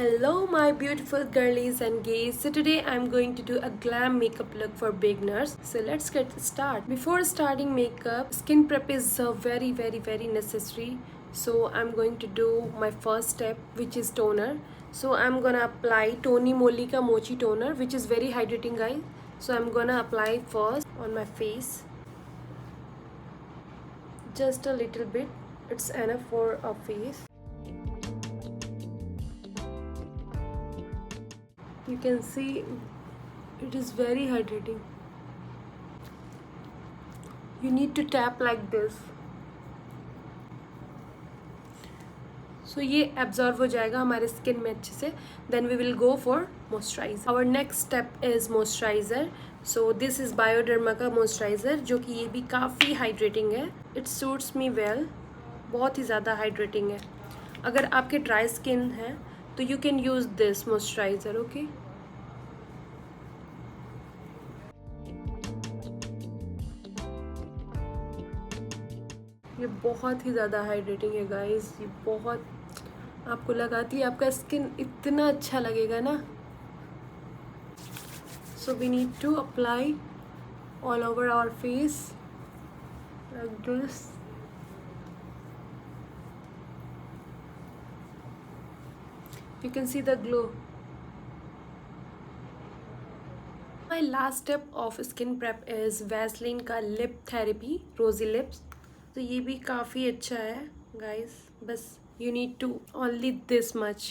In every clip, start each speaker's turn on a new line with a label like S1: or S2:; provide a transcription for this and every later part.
S1: Hello my beautiful girlies and gays. So today I'm going to do a glam makeup look for beginners. So let's get started. Before starting makeup, skin prep is very necessary. So I'm going to do my first step, which is toner. So I'm gonna apply Tony Moly ka Mochi toner, which is very hydrating, guys. So I'm gonna apply first on my face. Just a little bit. It's enough for a face. You can see it is very hydrating. You need to tap like this. So ये absorb हो जाएगा हमारे skin में अच्छे से. Then we will go for moisturizer. Our next step is moisturizer. So this is Bioderma का moisturizer जो कि ये भी काफ़ी hydrating है. It suits me well. बहुत ही ज़्यादा hydrating है. अगर आपके dry skin है तो you can use this moisturizer, okay? ये बहुत ही ज़्यादा हाइड्रेटिंग है गाइस. ये बहुत आपको लगाती है आपका स्किन इतना अच्छा लगेगा ना. So we need to apply all over our face like this. You can see the glow. My last step of skin prep is Vaseline का lip therapy, rosy lips. तो ये भी काफ़ी अच्छा है guys. बस you need to only this much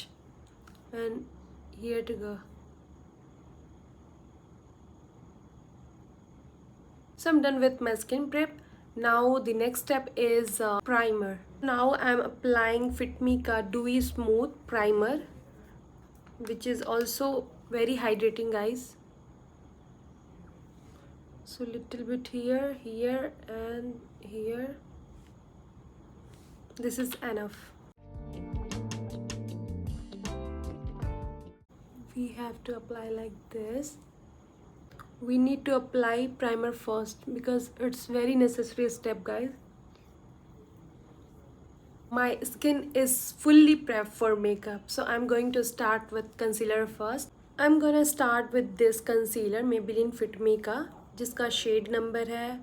S1: and here to go. So I'm done with my skin prep. Now the next step is primer. Now I'm applying Fit Me का Dewy Smooth Primer, which is also very hydrating, guys. So little bit here, here and here. This is enough. We have to apply like this. We need to apply primer first because it's very necessary step, guys. My skin is fully prepped for makeup, so I'm going to start with concealer first. I'm gonna start with this concealer Maybelline Fit Me का, जिसका shade number है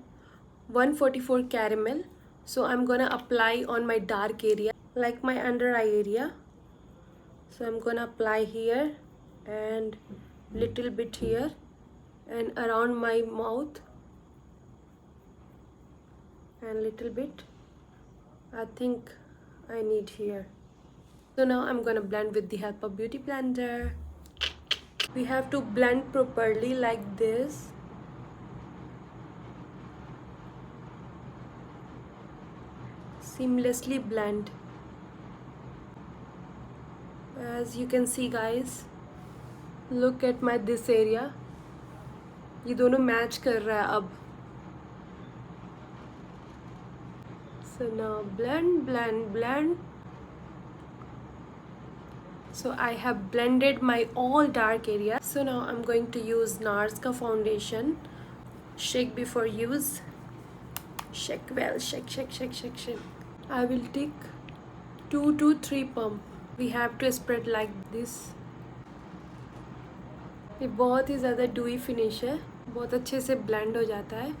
S1: 144 Caramel. So I'm gonna apply on my dark area, like my under eye area. So I'm gonna apply here and little bit here and around my mouth and little bit I think I need here. So now I'm gonna blend with the help of beauty blender. We have to blend properly like this. Seamlessly blend. As you can see, guys, look at my this area. ये दोनों match कर रहा है अब. So now blend. So I have blended my all dark area. So now I'm going to use NARS का foundation. Shake before use. Shake well, shake. I will take 2 to 3 pump. We have to spread like this. ये बहुत ही ज़्यादा dewy finish है. बहुत अच्छे से blend हो जाता है.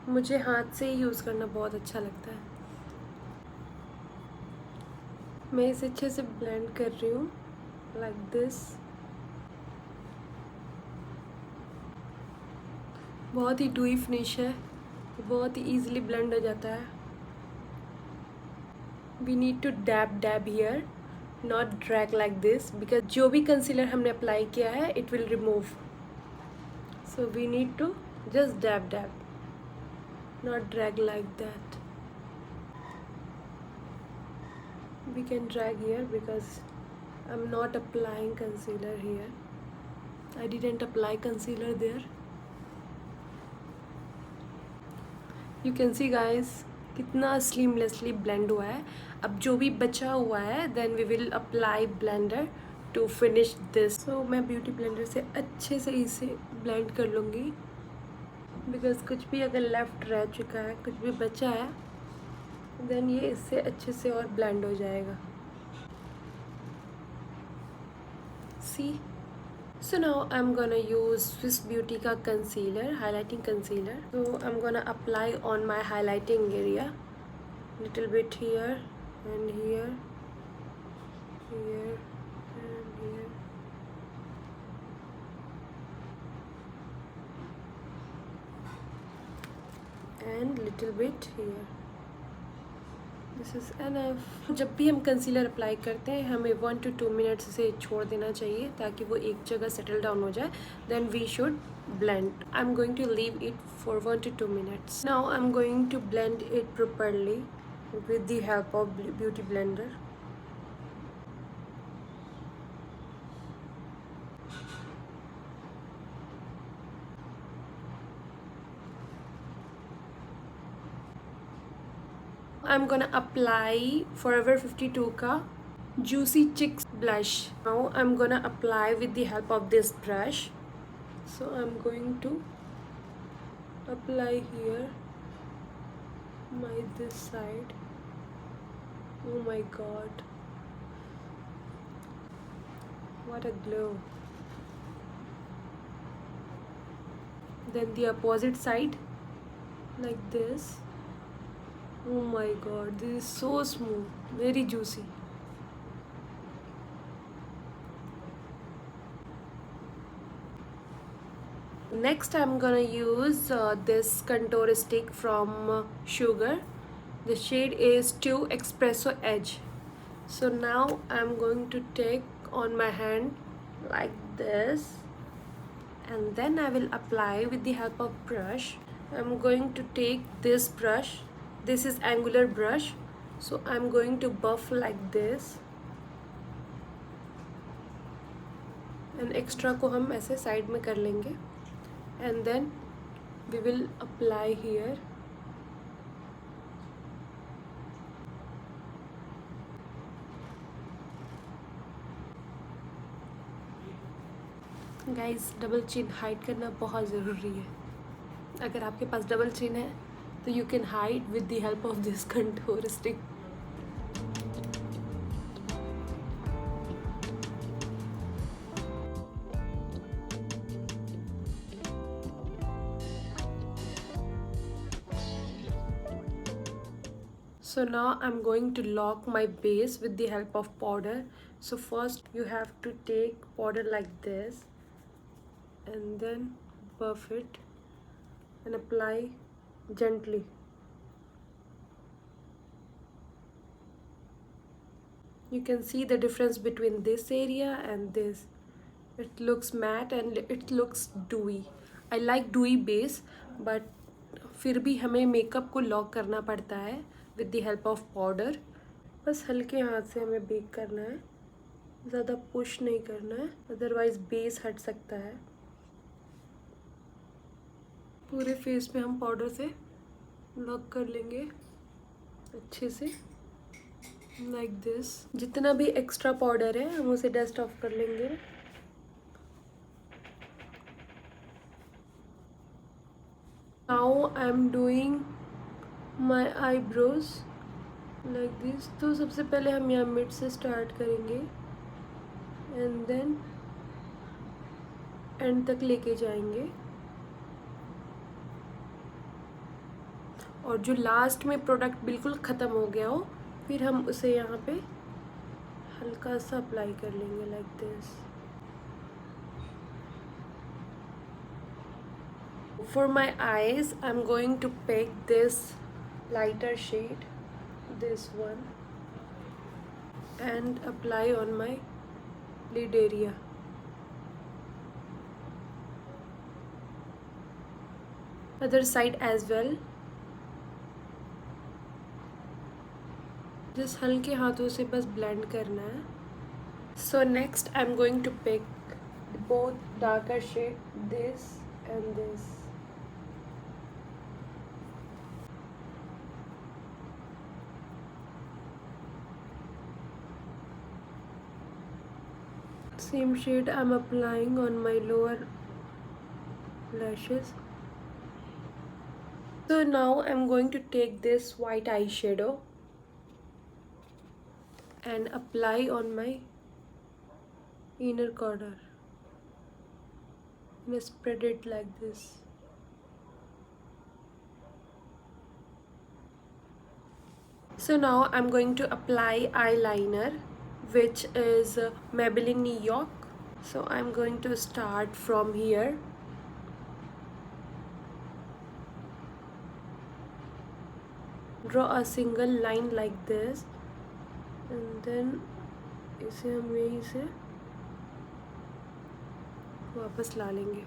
S1: मुझे हाथ से ही यूज़ करना बहुत अच्छा लगता है. मैं इसे अच्छे से blend कर रही हूँ like this. बहुत ही dewy finish है. बहुत ही easily blend हो जाता है. We need to dab here, not drag like this, because जो भी concealer हमने apply किया है it will remove. So we need to just dab, not drag like that. We can drag here because I'm not applying concealer here. I didn't apply concealer there. You can see, guys, कितना seamlessly blend हुआ है. अब जो भी बचा हुआ है then we will apply blender to finish this. So मैं beauty blender से अच्छे से इसे blend कर लूँगी. बिकॉज कुछ भी अगर लेफ्ट रह चुका है, कुछ भी बचा है, देन ये इससे अच्छे से और ब्लेंड हो जाएगा. सी. So now I'm gonna use Swiss Beauty का concealer, highlighting concealer. So I'm gonna apply on my highlighting area, little bit here and here, here and here. And little bit here. This is enough. जब भी हम concealer apply करते हैं हमें 1 to 2 minutes से छोड़ देना चाहिए ताकि वो एक जगह सेटल डाउन हो जाए. Then we should blend. I'm going to leave it for 1 to 2 minutes. Now I'm going to blend it properly with the help of beauty blender. I'm gonna apply Forever 52 का Juicy Chicks blush. Now I'm gonna apply with the help of this brush. So I'm going to apply here, this side. Oh my god, what a glow. Then the opposite side, like this. Oh my god, this is so smooth, very juicy. Next I'm gonna use this contour stick from Sugar. The shade is 2 Espresso Edge. So now I'm going to take on my hand like this, and then I will apply with the help of brush. I'm going to take this brush. This is angular brush, so I'm going to buff like this. And extra को हम ऐसे side में कर लेंगे. And then we will apply here. Guys, double chin hide करना बहुत ज़रूरी है. अगर आपके पास डबल चिन है तो you can hide with the help of this contour stick. So now I'm going to lock my base with the help of powder. So first you have to take powder like this and then buff it and apply gently. You can see the difference between this area and this. It looks matte and it looks dewy. I like dewy base, but फिर भी हमें makeup को lock करना पड़ता है with the help of powder. बस हल्के हाथ से हमें बेक करना है, ज़्यादा पुश नहीं करना है, अदरवाइज बेस हट सकता है. पूरे फेस पे हम पाउडर से लॉक कर लेंगे अच्छे से, लाइक दिस. जितना भी एक्स्ट्रा पाउडर है हम उसे डस्ट ऑफ कर लेंगे. Now I am doing my eyebrows like this. तो सबसे पहले हम यहाँ मिड से स्टार्ट करेंगे एंड देन एंड तक लेके जाएंगे. और जो लास्ट में प्रोडक्ट बिल्कुल ख़त्म हो गया हो फिर हम उसे यहाँ पे हल्का सा अप्लाई कर लेंगे like this. For my eyes I am going to pick this lighter shade, this one, and apply on my lid area. Other side as well. Just हल्के हाथों से बस blend करना है. So next I'm going to pick both darker shade, this and this. Same shade I'm applying on my lower lashes. So now I'm going to take this white eyeshadow and apply on my inner corner and spread it like this. So now I'm going to apply eyeliner, which is Maybelline New York. So I'm going to start from here. Draw a single line like this and then इसे हम यहीं से वापस ला लेंगे.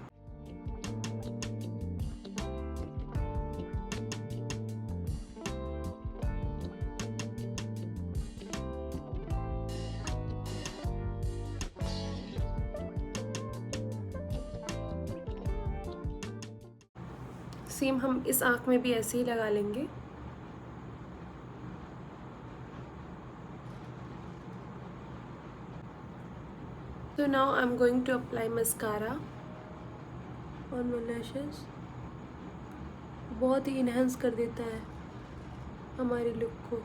S1: Same हम इस आँख में भी ऐसे ही लगा लेंगे. So now I'm going to apply mascara on my lashes. बहुत ही इन्हेंस कर देता है हमारी लुक को.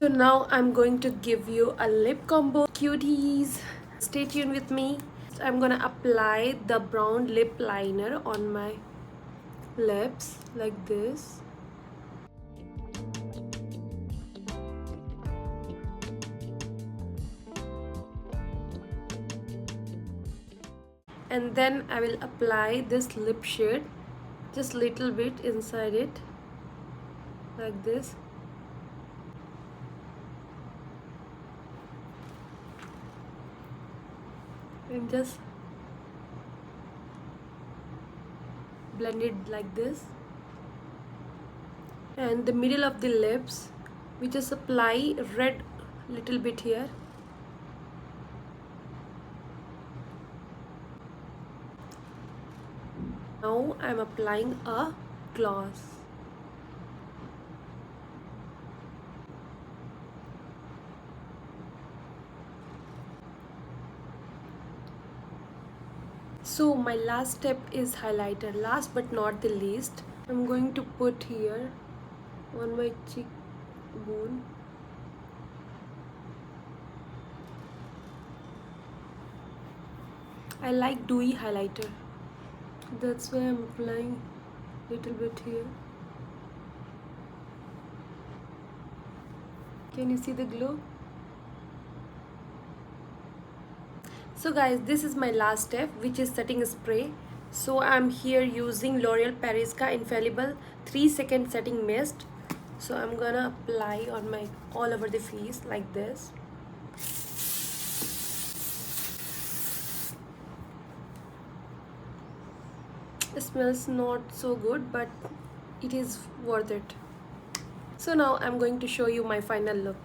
S1: So now I'm going to give you a lip combo, cuties. Stay tuned with me. I'm gonna apply the brown lip liner on my lips like this. And then I will apply this lip shade just little bit inside it like this. And just blend it like this. And the middle of the lips we just apply red little bit here. Now I'm applying a gloss. So my last step is highlighter. Last but not the least, I'm going to put here on my cheekbone. I like dewy highlighter. That's why I'm applying little bit here. Can you see the glow? So guys, this is my last step, which is setting spray. So I'm here using L'Oreal Paris ka Infallible 3-second setting mist. So I'm gonna apply on my all over the face like this. It smells not so good, but it is worth it. So now I'm going to show you my final look.